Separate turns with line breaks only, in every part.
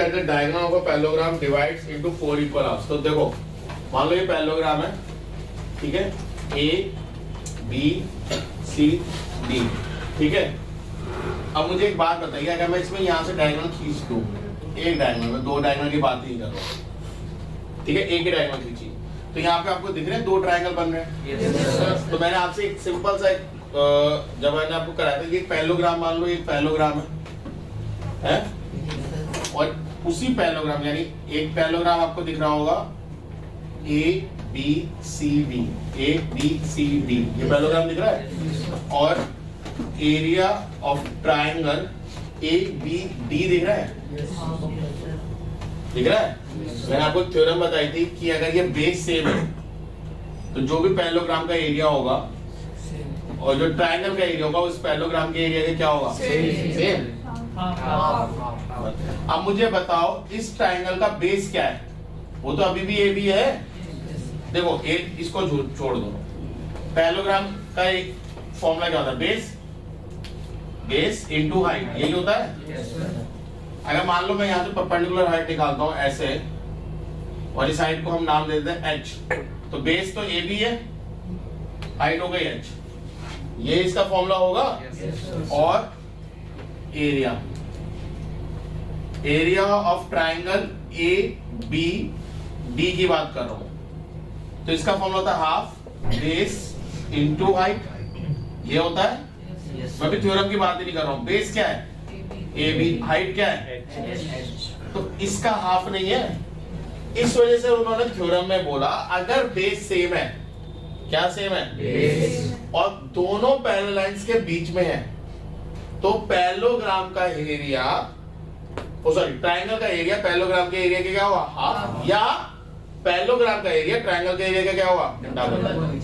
that the diagonal of a parallelogram divides into 4 equal halves. तो देखो मान लो ये पैरेललोग्राम है, ठीक है, A B C D, ठीक है। अब मुझे एक बात बताइए, अगर मैं इसमें यहाँ से डायगोनल खींच दूं, एक डायगोनल में, दो डायगोनल की बात नहीं कर रहा हूँ, ठीक है, एक ही डायगोनल खींची, तो यहाँ पे आपको दिख रहे हैं दो ट्रायंगल बन रहे हैं। yes, तो मैंने आपसे एक सिंपल सा जब मैंने आपको कराया था, ये पैरेललोग्राम मान लो, एक पैरेललोग्राम है और उसी पैरेललोग्राम यानी एक पैरेललोग्राम आपको दिख रहा होगा A B C D, A B C D, ये पैरेललोग्राम दिख रहा है, और area of triangle A B D दिख रहा है, दिख रहा है। मैंने आपको थ्योरम बताई थी कि अगर ये बेस सेम है तो जो भी पैरेललोग्राम का एरिया होगा और जो ट्रायंगल का एरिया होगा उस पैरेललोग्राम के एरिया का क्या होगा, सेम। अब मुझे बताओ इस ट्रायंगल का बेस क्या है, वो तो अभी भी ए बी है। देखो इसको छोड़ दो, पैरेललोग्राम का एक फॉर्मूला क्या होता है, बेस इनटू हाइट, यही होता है। अगर मान लो मैं यहाँ से परपेंडिकुलर हाइट निकालता हूँ ऐसे, और इस हाइट को हम नाम दे देते हैं h, तो बेस तो ए बी है, हाइट हो गई h, ये इसका फॉर्मूला होगा। और area of triangle A B D की बात कर रहा हूं, तो इसका फॉर्मूला होता है हाफ बेस इनटू हाइट, ये होता है। मैं भी थ्योरम की बात ही नहीं कर रहा हूं, बेस क्या है ए बी, हाइट क्या है, तो इसका हाफ नहीं है। इस वजह से उन्होंने थ्योरम में बोला अगर बेस सेम है, क्या सेम है, बेस, और दोनों पैरेलल लाइंस के बीच में है, तो पैरेललोग्राम का एरिया, ट्रायंगल का एरिया पैरेललोग्राम के एरिया के क्या हुआ, हाफ, या पैरेललोग्राम का एरिया ट्रायंगल के एरिया का क्या हुआ, डबल।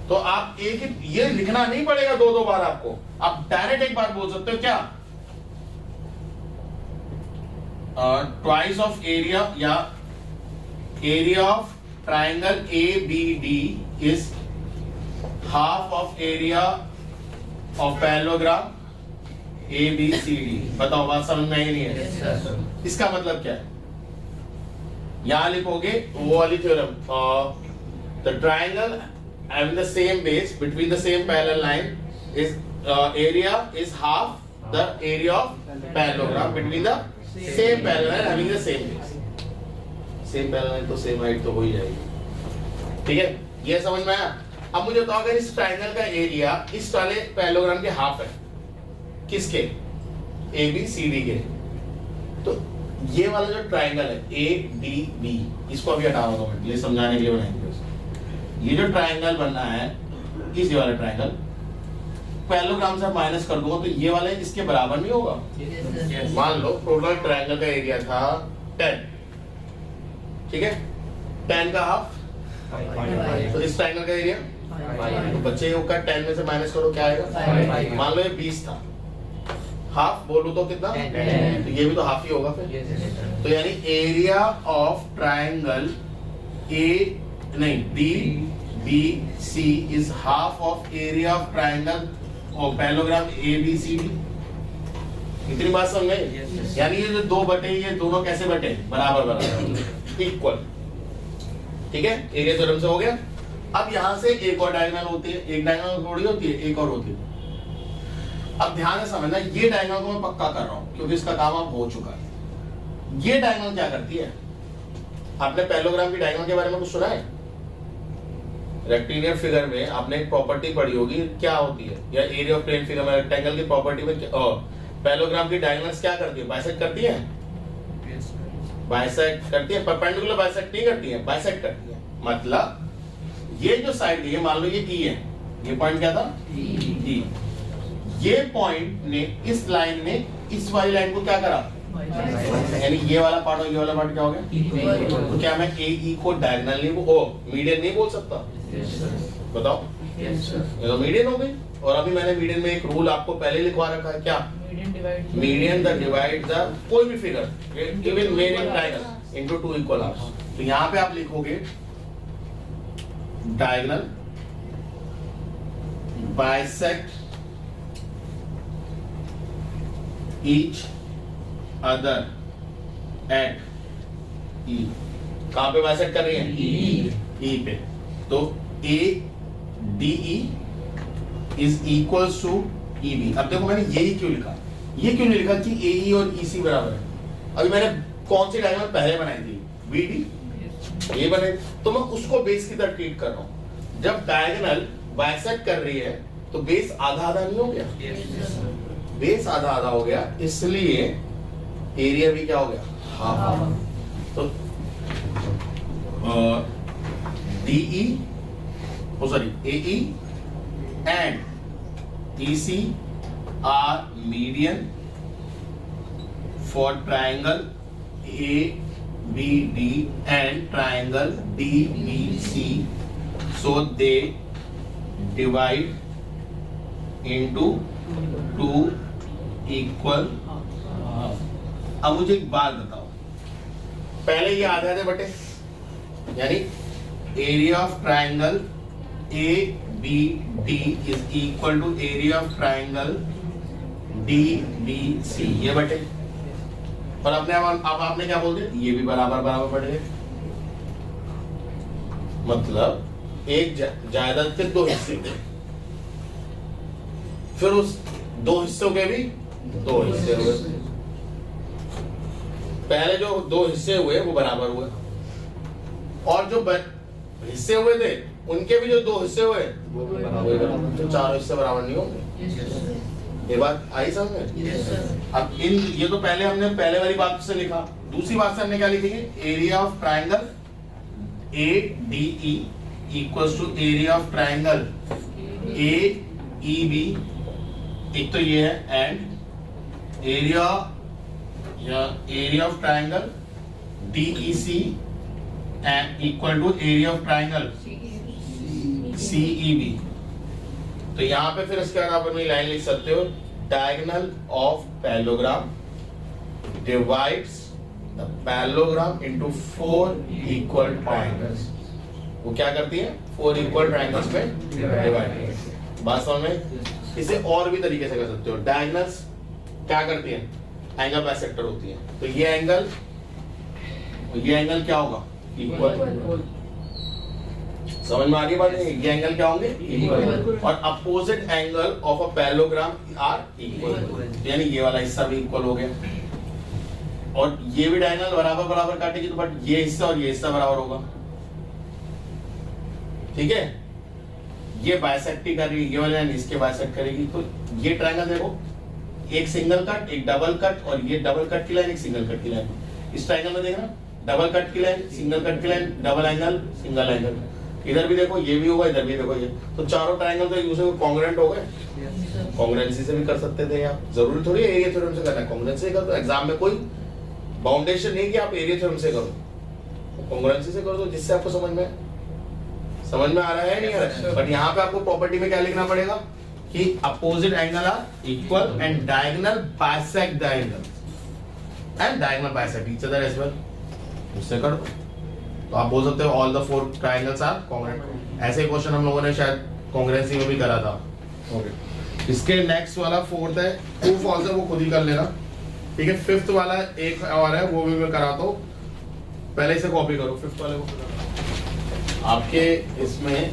तो आप एक ये लिखना नहीं पड़ेगा दो बार आपको, आप डायरेक्ट एक बार बोल सकते हो क्या, ट्वाइस ऑफ एरिया, या area of triangle A B D is half of area of parallelogram A B C D. बताओ बात समझ में आई नहीं है? इसका मतलब क्या है, यहां लिखोगे वो वाली theorem, the triangle having the same base between the same parallel line is area is half the area of parallelogram between the same parallel line having the same base। same parallel line तो same height तो हो ही जाएगी, ठीक है, ये समझ में आया। अब मुझे बताओ अगर इस ट्रायंगल का एरिया इस वाले पैरेललोग्राम के हाफ है, किसके, ए बी सी डी के, तो ये वाला जो ट्रायंगल है ए डी बी, इसको अभी हटा दो मिनट, ये समझाने के लिए बनाएंगे। ये जो ट्रायंगल बनना है, इस वाला ट्रायंगल पैरेललोग्राम से माइनस कर दूंगा तो ये वाला इसके बराबर नहीं होगा। मान लो टोटल ट्रायंगल का एरिया था 10, ठीक है, 10 का हाफ, तो इस ट्रायंगल का एरिया, तो बच्चे का 10 में से माइनस करो क्या आएगा, मान लो ये 20 था, हाफ बोलूं तो कितना, तो ये भी तो हाफ ही होगा फिर। तो यानी एरिया ऑफ ट्रायंगल ए नहीं D B C is half of area of triangle और parallelogram A B C D. इतनी बात समझ में? यानी ये जो दो बटे, ये दोनों कैसे बटे, बराबर बराबर, इक्वल, ठीक है, एरिया थ्योरम से हो गया। अब यहां से एक और डायगोनल होती है, एक डायगोनल थोड़ी होती है, एक और होती है। अब ध्यान से समझना, ये डायगोनल को मैं पक्का कर रहा हूं क्योंकि इसका काम अब हो चुका है। ये डायगोनल क्या करती है, आपने पैरेललोग्राम की डायगोनल के बारे में कुछ सुना है? रेक्टेंगुलर फिगर में आपने एक प्रॉपर्टी पढ़ी होगी, क्या होती है, या एरिया ऑफ प्लेन फिगर में रेक्टेंगल की प्रॉपर्टी में पैरेललोग्राम की डायगोनल्स क्या करती है, बाइसेक्ट करती है, बाइसेक्ट करती है, परपेंडिकुलर बाइसेक्ट नहीं करती है, बाइसेक्ट करती है। मतलब ये जो साइड है, मान लो ये ई है, ये पॉइंट क्या था, ई, ये पॉइंट ने, इस लाइन ने इस वाली लाइन को क्या करा, यानी ये वाला पार्ट और ये वाला पार्ट क्या हो गया, तो क्या मैं ए ई को डायगोनल नहीं, मीडियन नहीं बोल सकता? बताओ, ये तो मीडियन हो गई। और अभी मैंने मीडियन में एक रूल आपको पहले लिखवा रखा है, क्या, मीडियन द डिवाइड द कोई भी figure given median triangle into two equal halves. तो यहाँ पे आप लिखोगे diagonal bisect each other at E, कहां पे बाइसेक्ट कर रही है? ई पे। तो A D E is equals to E B. अब देखो मैंने यही क्यों लिखा, ये क्यों नहीं लिखा कि ए ई और ई सी बराबर है? अभी मैंने कौन सी डायगोनल पहले बनाई थी? बी डी, ये बने, तो मैं उसको बेस की तरह ट्रीट कर रहा हूं। जब डायगोनल बाइसेक्ट कर रही है तो बेस आधा आधा नहीं हो गया? बेस आधा आधा हो गया, इसलिए एरिया भी क्या हो गया? हाफ। तो DE, oh sorry, AE and EC are median for triangle ABD and triangle DBC, so they divide into two equal half. अब मुझे एक बात बताओ, पहले ये आधे आधे बटे, यानी area of triangle A B D is equal to area of triangle D B C, ये बटे, और अपने अब आपने क्या बोल दिया? ये भी बराबर बराबर बढ़ गए। मतलब एक जायदाद के दो हिस्से हुए, फिर उस दो हिस्सों के भी दो हिस्से हुए। पहले जो दो हिस्से हुए वो बराबर हुए, और जो हिस्से हुए थे उनके भी जो दो हिस्से हुए वो बराबर। तो चारों हिस्से बराबर नहीं होंगे। ये बात आई समझ में? अब इन ये तो पहले हमने पहले वाली बात से लिखा, दूसरी बात से हमने क्या लिखेंगे? Area of triangle A D E equals to area of triangle A E B, एक तो ये है, and area of triangle DEC and equal to area of triangle CEB। तो यहाँ पे फिर इसके बाद आप अपनी लाइन लिख सकते हो, diagonal of parallelogram divides the parallelogram into 4 equal triangles। वो क्या करती है? 4 equal triangles में डिवाइड। बात समझ में? इसे और भी तरीके से कर सकते हो। diagonals क्या करती है? एंगल बाइसेक्टर होती है। तो ये एंगल क्या होगा? इक्वल। समझ में आ रही बात? ये एंगल क्या होंगे? इक्वल। और opposite angle of a parallelogram are equal, यानी ये वाला हिस्सा भी इक्वल हो गया, और ये भी डायगोनल बराबर बराबर काटेगी, तो बट ये हिस्सा और ये हिस्सा बराबर होगा। ठीक है, ये बाइसेक्ट कर रही है, ये वाला इसके बाइसेक्ट करेगी। तो ये ट्रायंगल देखो, एक सिंगल कट, एक डबल कट, और ये डबल कट की लाइन, एक सिंगल कट की लाइन। इस ट्रायंगल में देखना, डबल कट की लाइन, सिंगल कट की line, double angle, single angle. इधर भी देखो, ये भी होगा, इधर भी देखो ये। तो चारों ट्रायंगल तो एक दूसरे को कॉन्ग्रुएंट हो गए। कॉन्ग्रुएंसी से भी कर सकते थे आप, जरूरी थोड़ी एरिया थ्योरम से करना है, कॉन्ग्रुएंसी से कर दो। एग्जाम में कोई बाउंडेशन नहीं कि आप एरिया थ्योरम से करो, कॉन्ग्रुएंसी से कर दो, जिससे आपको समझ में आ रहा है नहीं आ रहा है। बट यहाँ पे आपको प्रॉपर्टी में क्या लिखना पड़ेगा कि opposite angle are equal and diagonal bisect the angle and diagonal bisect each other as well. उससे कर दो, तो आप बोल सकते हो all the 4 triangles are congruent. ऐसे क्वेश्चन हम लोगों ने शायद कॉन्ग्रुएंसी में भी करा था। ओके, इसके नेक्स्ट वाला फोर्थ है, ट्रू फॉल्स है, वो खुद ही कर लेना। ठीक है, फिफ्थ वाला एक और है, वो भी मैं कराता हूँ। पहले इसे कॉपी करो, फिफ्थ वाले को आपके इसमें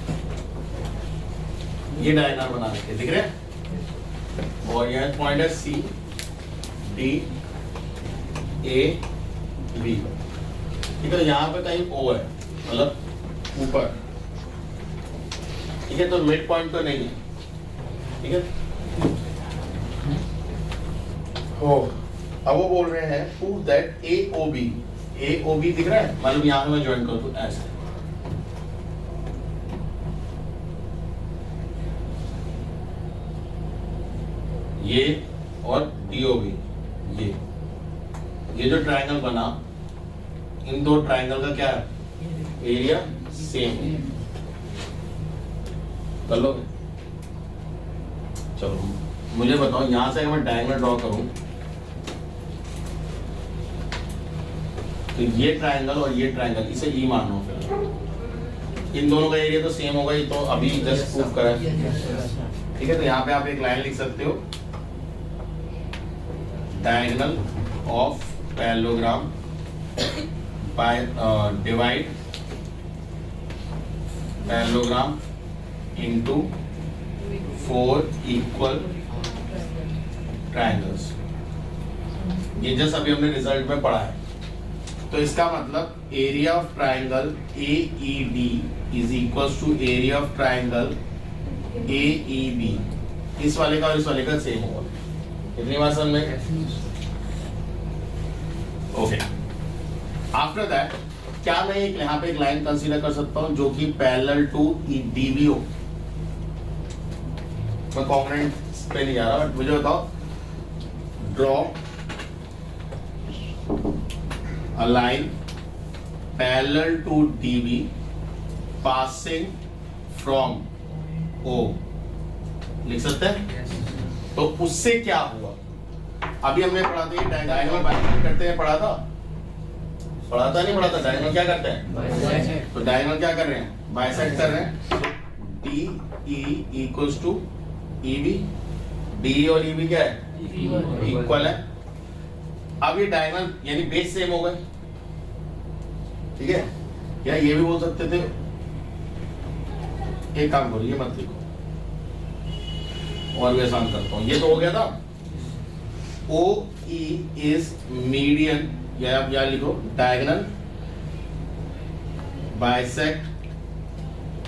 ये डायग्राम बना रखे दिख रहे हैं, और यह पॉइंट है C D A B। ठीक है, यहाँ पे कहीं O है, मतलब ऊपर। ठीक है, तो मिड पॉइंट तो नहीं है। ठीक है, हो अब वो बोल रहे हैं प्रूव दैट AOB दिख रहा है, मतलब यहाँ पे मैं ज्वाइन कर दूं ऐसे। ये और DOB, ये जो ट्रायंगल बना, इन दो ट्रायंगल का क्या है? एरिया सेम है। कर लोगे? चलो मुझे बताओ, यहां से अगर मैं डायगोनल ड्रॉ करूं तो ये ट्रायंगल और ये ट्रायंगल, इसे ई मानो, फिर इन दोनों का एरिया तो सेम होगा, ये तो अभी जस्ट प्रूव करा है। ठीक है, तो यहाँ पे आप एक लाइन लिख सकते हो, diagonal of parallelogram by divide parallelogram into 4 equal triangles. ये जस्ट अभी हमने रिजल्ट में पढ़ा है। तो इसका मतलब area of triangle AED is equal to area of triangle AEB। इस वाले का और इस वाले का सेम होगा। कितनी बार समझ में? ओके। आफ्टर दैट क्या मैं यहाँ पे एक लाइन कंसीडर कर सकता हूं जो कि पैरेलल टू DB हो? मैं कॉन्ग्रुएंट पे नहीं जा रहा, बट मुझे बताओ, draw a line parallel to DB passing from O। लिख सकते हैं? तो उससे क्या हुआ? अभी हमने पढ़ा था, ये डायगोनल बाइसेक्ट करते हैं, पढ़ा था नहीं पढ़ा था? डायगोनल क्या करते हैं? तो डायगोनल क्या कर रहे हैं? बाइसेक्ट कर रहे हैं। DE equals to EB। DE और EB क्या है? इक्वल है। अब ये डायगोनल यानी बेस सेम हो गए, ठीक है? या ये भी बोल सकते थे, एक काम करो, ये मत लिखो और भी आसान करता हूं। ये तो हो गया था। OE इज मीडियन, या आप क्या लिखो, डायगोनल बाइसेक्ट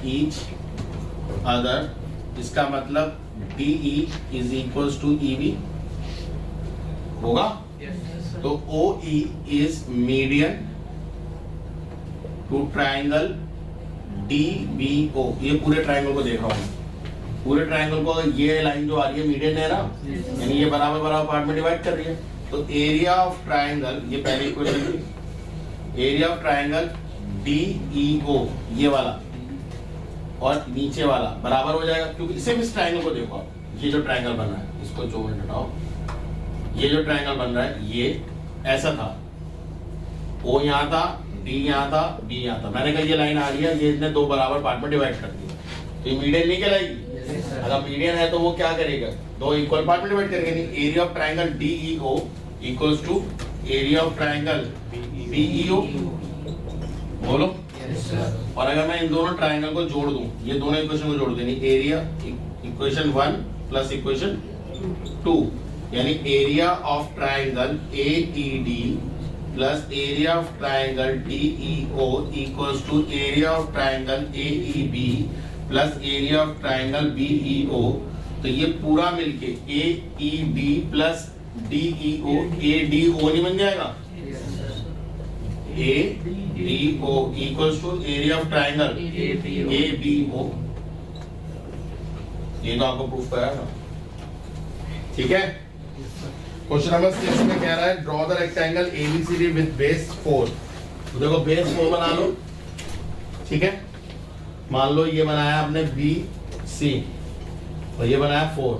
ईच अदर। इसका मतलब DE is equals to EB होगा। तो OE is median to triangle DBO। ये पूरे ट्रायंगल को देख रहा हूं, पूरे ट्रायंगल को ये लाइन जो आ रही है मीडियन है ना, यानी ये बराबर बराबर पार्ट में डिवाइड कर रही है। तो एरिया ऑफ ट्रायंगल, ये पहले इक्वेशन थी, एरिया ऑफ ट्रायंगल DEO ये वाला और नीचे वाला बराबर हो जाएगा, क्योंकि इसे भी इस ट्रायंगल को देखो आप, ये जो ट्रायंगल बन रहा है, इसको जो हटाओ, ये जो ट्रायंगल बन रहा है ये ऐसा था, O यहाँ था, D यहाँ था, B यहाँ था। मैंने कहा ये लाइन आ रही है, ये इसने दो बराबर पार्ट में डिवाइड कर दिया, तो ये मीडियन नहीं कहलाएगी। अगर मीडियन है तो वो क्या करेगा? दो इक्वल पार्ट में डिवाइड करेगा। नहीं, area of triangle DEO equals to area of triangle BEO। बोलो। और अगर मैं इन दोनों ट्रायंगल को जोड़ दूं, ये दोनों इक्वेशन को जोड़ देनी, एरिया इक्वेशन 1 प्लस इक्वेशन 2, यानी area of triangle AED plus area of triangle DEO equals to area of triangle AEB plus area of triangle BEO। तो ये पूरा मिलके AEB प्लस DEO, ADO नहीं बन जाएगा? ADO equals to area of triangle ABO। ये तो आपको प्रूफ कराया ना, ठीक है? क्वेश्चन नंबर 6 में कह रहा है draw the rectangle ABCD with base 4। तो देखो बेस 4 बना लो, ठीक है? मान लो ये बनाया आपने BC और ये बनाया 4।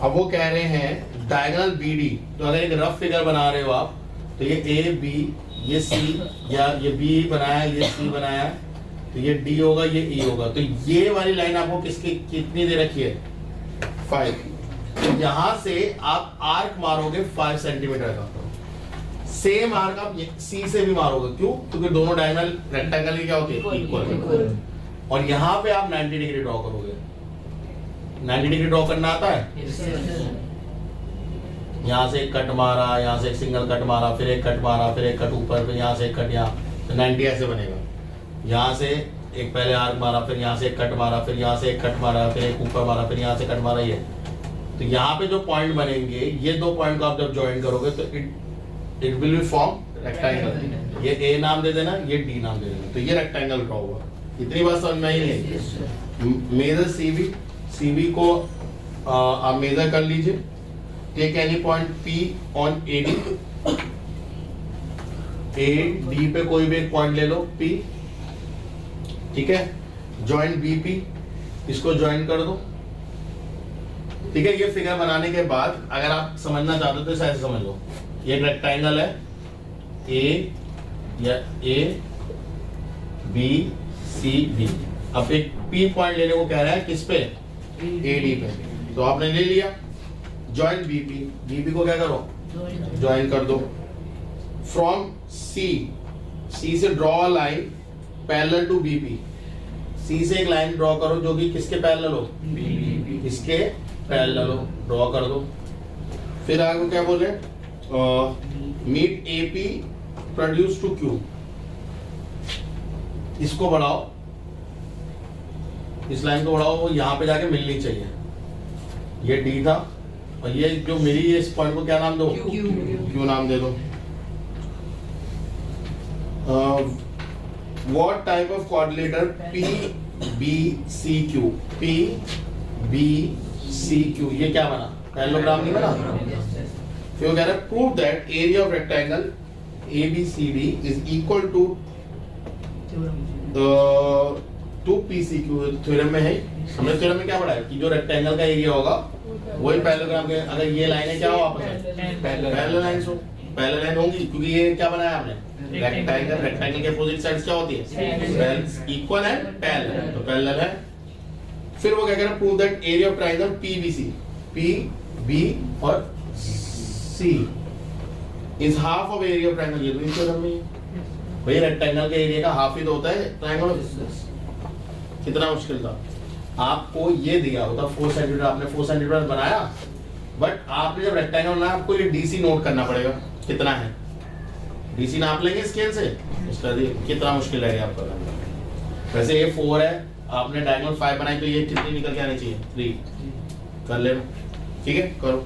अब वो कह रहे हैं डायगोनल BD। तो अगर एक रफ फिगर बना रहे हो आप, तो ये AB, ये C, या ये B बनाया, ये C बनाया, तो ये D होगा, ये E होगा। तो ये वाली लाइन आपको किसकी कितनी दे रखी है? 5। तो यहां से आप आर्क मारोगे 5 सेंटीमीटर का। सेम आर्क आप C से भी मारोगे, क्यों? क्योंकि दोनों डायगोनल रेक्टेंगल की क्या होती है? इक्वल। और यहां पे आप 90 डिग्री ड्रॉ करोगे। 90 डिग्री ड्रॉ करना आता है? यहाँ से एक कट मारा, यहाँ से एक सिंगल कट मारा, फिर एक कट मारा, फिर एक कट ऊपर, फिर यहाँ से एक कट यहाँ, तो 90 ऐसे बनेगा। यहाँ से एक पहले आर्क मारा, फिर यहाँ से एक कट मारा, फिर यहाँ से एक कट मारा, फिर एक ऊपर मारा, फिर यहाँ से कट मारा। ये तो यहाँ पे जो पॉइंट बनेंगे, ये दो पॉइंट को आप जब ज्वाइन करोगे तो it will be form rectangle. ये A नाम दे देना, ये D नाम दे देना, तो ये रेक्टेंगल ड्रॉ हुआ। इतनी बात समझ में आई नहीं? मेजर CV को आप मेजर कर लीजिए। Take any point P on AD। AD पे कोई भी एक पॉइंट ले लो P, ठीक है? ज्वाइन BP, इसको ज्वाइन कर दो, ठीक है? ये फिगर बनाने के बाद अगर आप समझना चाहते हो तो ऐसे समझ लो, ये एक रेक्टेंगल है A या ABCD। अब एक P पॉइंट लेने को कह रहा है, किस पे? AD पे। तो आपने ले लिया। ज्वाइन BP को क्या करो? ज्वाइन कर दो। फ्रॉम सी से draw a line parallel to BP. C से एक लाइन ड्रॉ करो जो कि किसके पैरेलल हो, इसके पैरेलल हो, ड्रॉ कर दो। फिर आगे क्या बोले, meet AP produce to Q, इसको बढ़ाओ, इस लाइन को बढ़ाओ, वो यहां पे जाके मिलनी चाहिए। ये डी था और ये जो मेरी ये इस पॉइंट को क्या नाम दो, क्यू नाम दे दो। What type of coordinator P B C Q, P B C Q, ये क्या बना, पैरेललोग्राम नहीं बना। फिर वो कह रहा है prove that area of rectangle A B C D is equal to P C Q. Theorem में है, हमने थ्योरम में क्या पढ़ा है कि जो रेक्टेंगल का एरिया होगा वही पैरेललोग्राम के, अगर ये लाइनें क्या हो आपस में पैरेलल लाइंस हो, पैरेलल लाइन होंगी क्योंकि ये क्या बनाया आपने, रेक्टेंगल, रेक्टेंगल के अपोजिट साइड्स क्या होती है, इक्वल एंड पैरेलल, तो पैरेलल है। फिर वो क्या कह रहा है prove that area of triangle PBC, P B और C is half of area of triangle. ये तो इस थ्योरम में भाई रेक्टेंगल के एरिया का हाफ ही तो होता है ट्रायंगल। कितना मुश्किल था, आपको ये दिया होता 4 सेंटीमीटर, आपने 4 सेंटीमीटर बनाया, बट आपने जब रेक्टेंगल बनाया आपको ये डीसी नोट करना पड़ेगा कितना है, डीसी नाप लेंगे स्केल से, इसका कितना मुश्किल है आपका करना। वैसे ये 4 है, आपने डायगोनल 5 बनाई तो ये कितनी निकल के आनी चाहिए, 3 कर लेना। ठीक है, करो।